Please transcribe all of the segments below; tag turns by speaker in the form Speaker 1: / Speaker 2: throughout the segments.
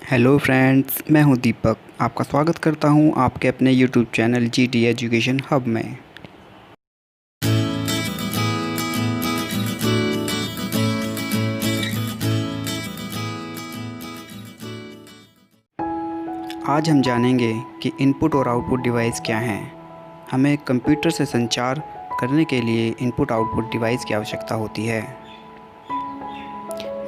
Speaker 1: Hello friends, मैं हूं दीपक। आपका स्वागत करता हूं आपके अपने YouTube channel GT education hub में। आज हम जानेंगे कि इनपुट और आउटपुट डिवाइस क्या हैं। हमें कंप्यूटर से संचार करने के लिए इनपुट आउटपुट डिवाइस की आवश्यकता होती है।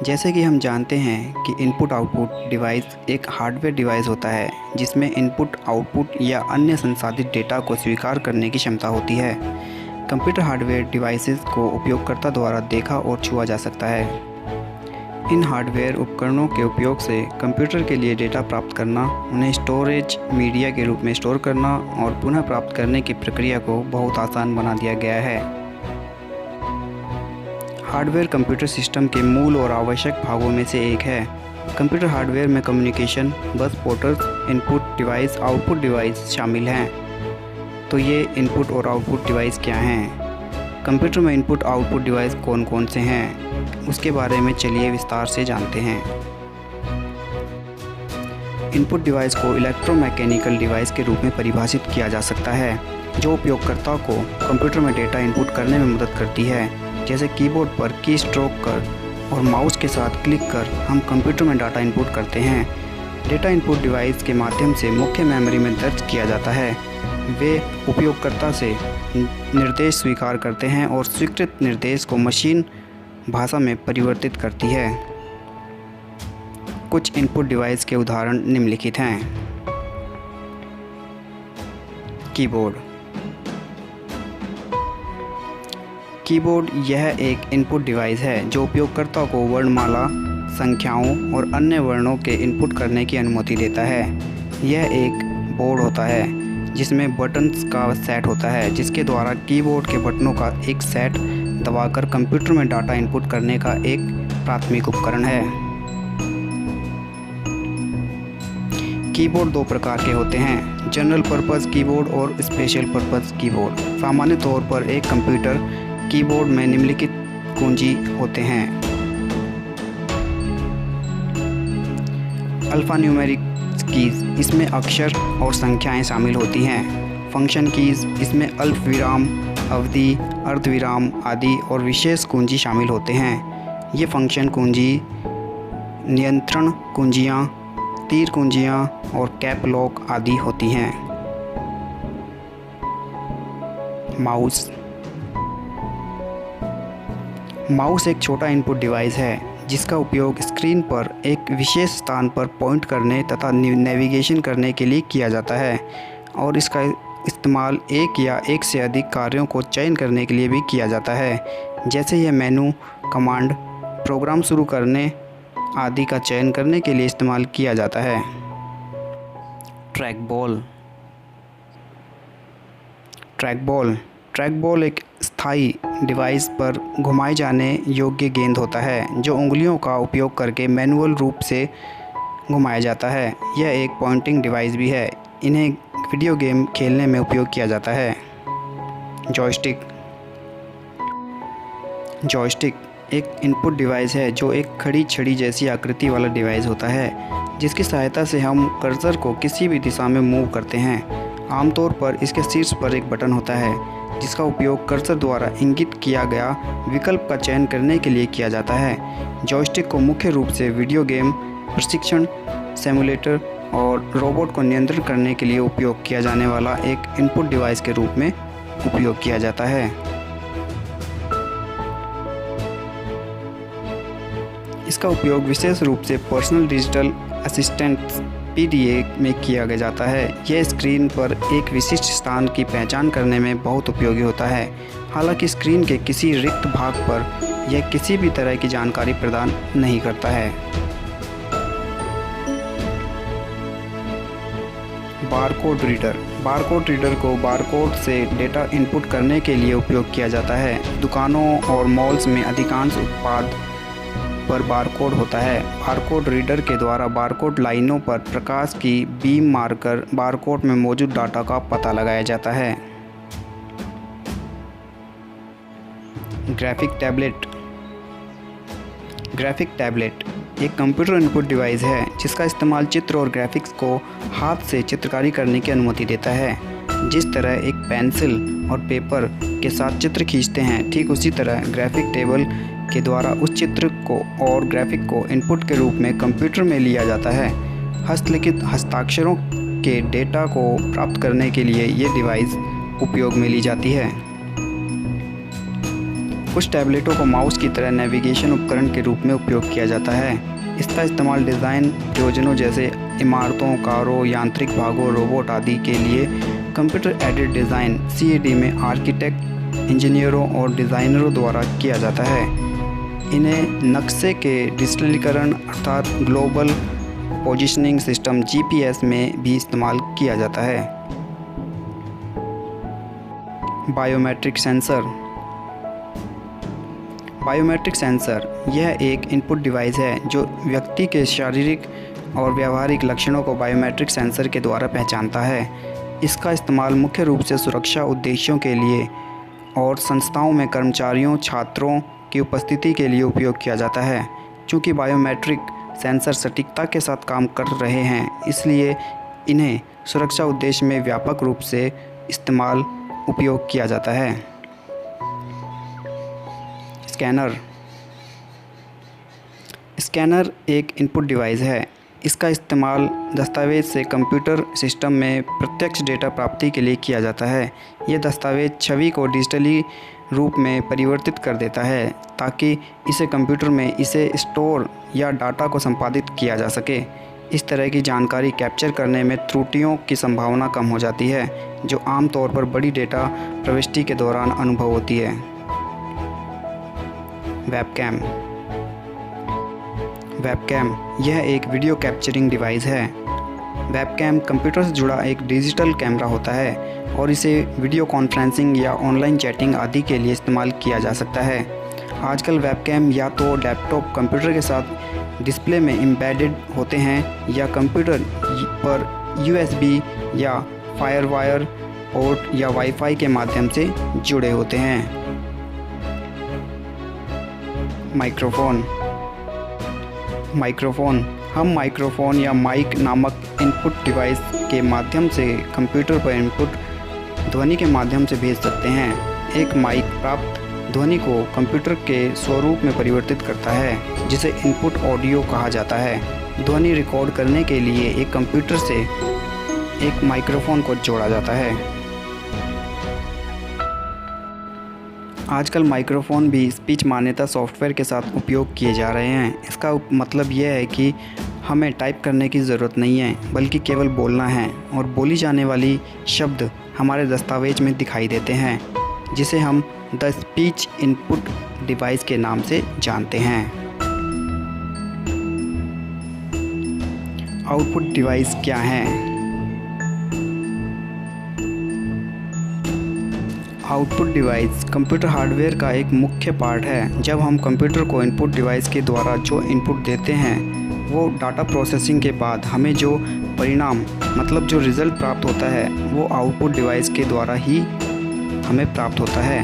Speaker 1: जैसे कि हम जानते हैं कि इनपुट आउटपुट डिवाइस एक हार्डवेयर डिवाइस होता है जिसमें इनपुट आउटपुट या अन्य संसाधित डेटा को स्वीकार करने की क्षमता होती है। कंप्यूटर हार्डवेयर डिवाइसेस को उपयोगकर्ता द्वारा देखा और छुआ जा सकता है। इन हार्डवेयर उपकरणों के उपयोग से कंप्यूटर के लिए डेटा प्राप्त करना, उन्हें स्टोरेज मीडिया के रूप में स्टोर करना और पुनः प्राप्त करने की प्रक्रिया को बहुत आसान बना दिया गया है। हार्डवेयर कंप्यूटर सिस्टम के मूल और आवश्यक भागों में से एक है। कंप्यूटर हार्डवेयर में कम्युनिकेशन बस ports, input device, output device शामिल हैं। तो ये इनपुट और आउटपुट डिवाइस क्या हैं? कंप्यूटर में इनपुट आउटपुट डिवाइस कौन कौन से हैं, उसके बारे में चलिए विस्तार से जानते हैं। इनपुट डिवाइस को इलेक्ट्रोमैकेनिकल डिवाइस के रूप में परिभाषित किया जा सकता है, जो उपयोगकर्ता को कंप्यूटर में डेटा इनपुट करने में मदद करती है। जैसे कीबोर्ड पर की स्ट्रोक कर और माउस के साथ क्लिक कर हम कंप्यूटर में डाटा इनपुट करते हैं। डेटा इनपुट डिवाइस के माध्यम से मुख्य मेमोरी में दर्ज किया जाता है। वे उपयोगकर्ता से निर्देश स्वीकार करते हैं और स्वीकृत निर्देश को मशीन भाषा में परिवर्तित करती है। कुछ इनपुट डिवाइस के उदाहरण निम्नलिखित हैं। कीबोर्ड। कीबोर्ड यह एक इनपुट डिवाइस है जो उपयोगकर्ता को वर्णमाला, संख्याओं और अन्य वर्णों के इनपुट करने की अनुमति देता है। यह एक बोर्ड होता है जिसमें बटन्स का सेट होता है, जिसके द्वारा कीबोर्ड के बटनों का एक सेट दबाकर कंप्यूटर में डाटा इनपुट करने का एक प्राथमिक उपकरण है। कीबोर्ड दो प्रकार के होते हैं, जनरल पर्पस कीबोर्ड और स्पेशल पर्पस कीबोर्ड। सामान्य तौर पर एक कंप्यूटर कीबोर्ड में निम्नलिखित कुंजी होते हैं। अल्फान्यूमेरिक कीज़, इसमें अक्षर और संख्याएं शामिल होती हैं। फंक्शन कीज़, इसमें अल्प विराम, अवधि, अर्धविराम आदि और विशेष कुंजी शामिल होते हैं। ये फंक्शन कुंजी, नियंत्रण कुंजियाँ, तीर कुंजियाँ और कैप लॉक आदि होती हैं। माउस। माउस एक छोटा इनपुट डिवाइस है जिसका उपयोग स्क्रीन पर एक विशेष स्थान पर पॉइंट करने तथा नेविगेशन करने के लिए किया जाता है, और इसका इस्तेमाल एक या एक से अधिक कार्यों को चयन करने के लिए भी किया जाता है। जैसे यह मेनू, कमांड, प्रोग्राम शुरू करने आदि का चयन करने के लिए इस्तेमाल किया जाता है। ट्रैकबॉल। ट्रैकबॉल एक स्थायी डिवाइस पर घुमाए जाने योग्य गेंद होता है जो उंगलियों का उपयोग करके मैनुअल रूप से घुमाया जाता है। यह एक पॉइंटिंग डिवाइस भी है। इन्हें वीडियो गेम खेलने में उपयोग किया जाता है। जॉयस्टिक एक इनपुट डिवाइस है जो एक खड़ी छड़ी जैसी आकृति वाला डिवाइस होता है, जिसकी सहायता से हम कर्सर को किसी भी दिशा में मूव करते हैं। आमतौर पर इसके शीर्ष पर एक बटन होता है जिसका उपयोग कर्सर द्वारा इंगित किया गया विकल्प का चयन करने के लिए किया जाता है। जॉयस्टिक को मुख्य रूप से वीडियो गेम, प्रशिक्षण, सिमुलेटर और रोबोट को नियंत्रित करने के लिए उपयोग किया जाने वाला एक इनपुट डिवाइस के रूप में उपयोग किया जाता है। इसका उपयोग विशेष रूप से पर्सनल डिजिटल असिस्टेंट PDA में किया जाता है। यह स्क्रीन पर एक विशिष्ट स्थान की पहचान करने में बहुत उपयोगी होता है। हालांकि स्क्रीन के किसी रिक्त भाग पर यह किसी भी तरह की जानकारी प्रदान नहीं करता है। बारकोड रीडर को बारकोड से डेटा इनपुट करने के लिए उपयोग किया जाता है। दुकानों और मॉल्स में अधिकांश उत्पाद पर बारकोड होता है। बारकोड रीडर के द्वारा बारकोड लाइनों पर प्रकाश की बीम मारकर बारकोड में मौजूद डाटा का पता लगाया जाता है। ग्राफिक टैबलेट एक कंप्यूटर इनपुट डिवाइस है जिसका इस्तेमाल चित्र और ग्राफिक्स को हाथ से चित्रकारी करने की अनुमति देता है। जिस तरह एक पेंसिल और पेपर के साथ चित्र खींचते हैं, ठीक उसी तरह ग्राफिक टेबल के द्वारा उस चित्र को और ग्राफिक को इनपुट के रूप में कंप्यूटर में लिया जाता है। हस्तलिखित हस्ताक्षरों के डेटा को प्राप्त करने के लिए ये डिवाइस उपयोग में ली जाती है। कुछ टैबलेटों को माउस की तरह नेविगेशन उपकरण के रूप में उपयोग किया जाता है। इसका इस्तेमाल डिज़ाइन प्रयोजनों जैसे इमारतों, कारों, यांत्रिक भागों, रोबोट आदि के लिए कंप्यूटर एडेड डिज़ाइन CAD में आर्किटेक्ट, इंजीनियरों और डिज़ाइनरों द्वारा किया जाता है। इन्हें नक्शे के डिजिटलीकरण अर्थात ग्लोबल पोजिशनिंग सिस्टम GPS में भी इस्तेमाल किया जाता है। बायोमेट्रिक सेंसर यह एक इनपुट डिवाइस है जो व्यक्ति के शारीरिक और व्यावहारिक लक्षणों को बायोमेट्रिक सेंसर के द्वारा पहचानता है। इसका इस्तेमाल मुख्य रूप से सुरक्षा उद्देश्यों के लिए और संस्थाओं में कर्मचारियों, छात्रों की उपस्थिति के लिए उपयोग किया जाता है। चूँकि बायोमेट्रिक सेंसर सटीकता के साथ काम कर रहे हैं, इसलिए इन्हें सुरक्षा उद्देश्य में व्यापक रूप से उपयोग किया जाता है। स्कैनर एक इनपुट डिवाइस है। इसका इस्तेमाल दस्तावेज से कंप्यूटर सिस्टम में प्रत्यक्ष डेटा प्राप्ति के लिए किया जाता है। यह दस्तावेज छवि को डिजिटली रूप में परिवर्तित कर देता है ताकि इसे कंप्यूटर में इसे स्टोर या डाटा को संपादित किया जा सके। इस तरह की जानकारी कैप्चर करने में त्रुटियों की संभावना कम हो जाती है, जो आमतौर पर बड़ी डेटा प्रविष्टि के दौरान अनुभव होती है। वेबकैम यह एक वीडियो कैप्चरिंग डिवाइस है। वेबकैम कंप्यूटर से जुड़ा एक डिजिटल कैमरा होता है और इसे वीडियो कॉन्फ्रेंसिंग या ऑनलाइन चैटिंग आदि के लिए इस्तेमाल किया जा सकता है। आजकल वेबकैम या तो लैपटॉप कंप्यूटर के साथ डिस्प्ले में एम्बेडेड होते हैं या कंप्यूटर पर USB या फायरवायर पोर्ट या वाईफाई के माध्यम से जुड़े होते हैं। माइक्रोफोन हम माइक्रोफोन या माइक नामक इनपुट डिवाइस के माध्यम से कंप्यूटर पर इनपुट ध्वनि के माध्यम से भेज सकते हैं। एक माइक प्राप्त ध्वनि को कंप्यूटर के स्वरूप में परिवर्तित करता है, जिसे इनपुट ऑडियो कहा जाता है। ध्वनि रिकॉर्ड करने के लिए एक कंप्यूटर से एक माइक्रोफोन को जोड़ा जाता है। आजकल माइक्रोफोन भी स्पीच मान्यता सॉफ्टवेयर के साथ उपयोग किए जा रहे हैं। इसका मतलब यह है कि हमें टाइप करने की ज़रूरत नहीं है, बल्कि केवल बोलना है और बोली जाने वाली शब्द हमारे दस्तावेज में दिखाई देते हैं, जिसे हम द स्पीच इनपुट डिवाइस के नाम से जानते हैं। आउटपुट डिवाइस क्या है? आउटपुट डिवाइस कंप्यूटर हार्डवेयर का एक मुख्य पार्ट है। जब हम कंप्यूटर को इनपुट डिवाइस के द्वारा जो इनपुट देते हैं, वो डाटा प्रोसेसिंग के बाद हमें जो परिणाम मतलब जो रिज़ल्ट प्राप्त होता है, वो आउटपुट डिवाइस के द्वारा ही हमें प्राप्त होता है।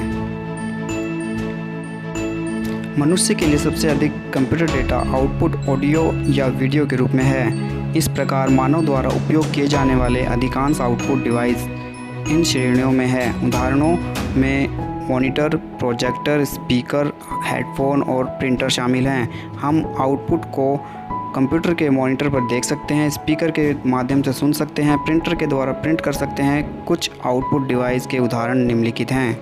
Speaker 1: मनुष्य के लिए सबसे अधिक कंप्यूटर डेटा आउटपुट ऑडियो या वीडियो के रूप में है। इस प्रकार मानव द्वारा उपयोग किए जाने वाले अधिकांश आउटपुट डिवाइस इन श्रेणियों में है। उदाहरणों में मॉनिटर, प्रोजेक्टर, स्पीकर, हेडफोन और प्रिंटर शामिल हैं। हम आउटपुट को कंप्यूटर के मॉनिटर पर देख सकते हैं, स्पीकर के माध्यम से सुन सकते हैं, प्रिंटर के द्वारा प्रिंट कर सकते हैं। कुछ आउटपुट डिवाइस के उदाहरण निम्नलिखित हैं।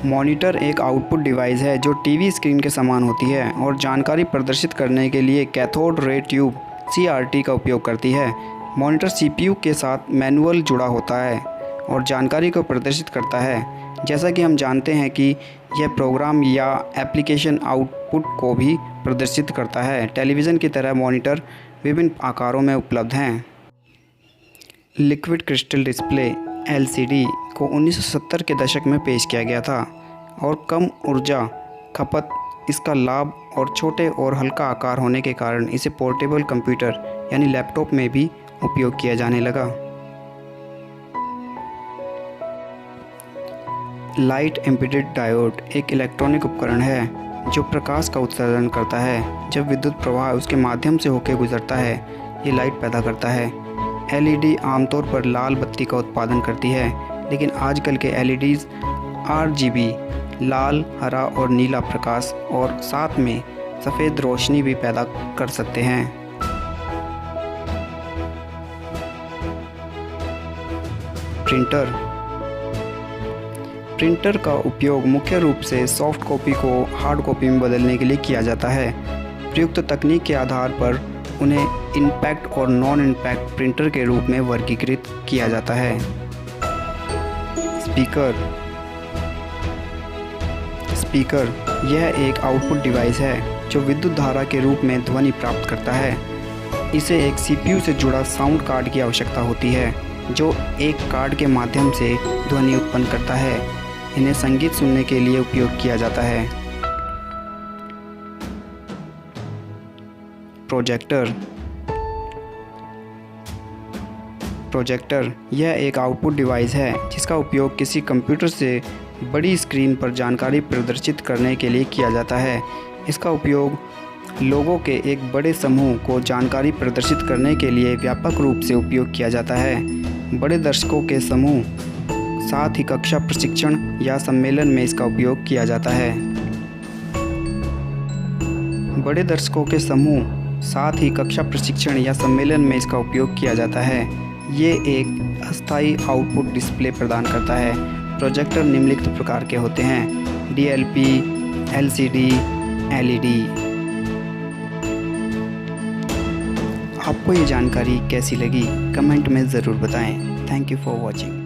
Speaker 1: मॉनिटर एक आउटपुट डिवाइस है जो टीवी स्क्रीन के समान होती है और जानकारी प्रदर्शित करने के लिए कैथोड रे ट्यूब CRT का उपयोग करती है। मॉनिटर CPU के साथ मैनुअल जुड़ा होता है और जानकारी को प्रदर्शित करता है। जैसा कि हम जानते हैं कि यह प्रोग्राम या एप्लीकेशन आउटपुट को भी प्रदर्शित करता है। टेलीविज़न की तरह मॉनिटर विभिन्न आकारों में उपलब्ध हैं। लिक्विड क्रिस्टल डिस्प्ले LCD को 1970 के दशक में पेश किया गया था और कम ऊर्जा खपत, इसका लाभ और छोटे और हल्का आकार होने के कारण इसे पोर्टेबल कंप्यूटर यानी लैपटॉप में भी उपयोग किया जाने लगा। लाइट एम्बेडेड डायोड एक इलेक्ट्रॉनिक उपकरण है जो प्रकाश का उत्सर्जन करता है। जब विद्युत प्रवाह उसके माध्यम से होकर गुजरता है, ये लाइट पैदा करता है। एलईडी आमतौर पर लाल बत्ती का उत्पादन करती है, लेकिन आजकल के एलईडीज़ आरजीबी लाल, हरा और नीला प्रकाश और साथ में सफ़ेद रोशनी भी पैदा कर सकते हैं। प्रिंटर का उपयोग मुख्य रूप से सॉफ्ट कॉपी को हार्ड कॉपी में बदलने के लिए किया जाता है। प्रयुक्त तकनीक के आधार पर उन्हें इम्पैक्ट और नॉन इम्पैक्ट प्रिंटर के रूप में वर्गीकृत किया जाता है। स्पीकर यह एक आउटपुट डिवाइस है जो विद्युत धारा के रूप में ध्वनि प्राप्त करता है। इसे एक सीपीयू से जुड़ा साउंड कार्ड की आवश्यकता होती है, जो एक कार्ड के माध्यम से ध्वनि उत्पन्न करता है। इन्हें संगीत सुनने के लिए उपयोग किया जाता है। प्रोजेक्टर यह एक आउटपुट डिवाइस है जिसका उपयोग किसी कंप्यूटर से बड़ी स्क्रीन पर जानकारी प्रदर्शित करने के लिए किया जाता है। इसका उपयोग लोगों के एक बड़े समूह को जानकारी प्रदर्शित करने के लिए व्यापक रूप से उपयोग किया जाता है। बड़े दर्शकों के समूह, साथ ही कक्षा प्रशिक्षण या सम्मेलन में इसका उपयोग किया जाता है। बड़े दर्शकों के समूह, साथ ही कक्षा प्रशिक्षण या सम्मेलन में इसका उपयोग किया जाता है। ये एक अस्थायी आउटपुट डिस्प्ले प्रदान करता है। प्रोजेक्टर निम्नलिखित प्रकार के होते हैं: डीएलपी, एलसीडी, एलईडी। आपको ये जानकारी कैसी लगी कमेंट में ज़रूर बताएं। Thank you for watching.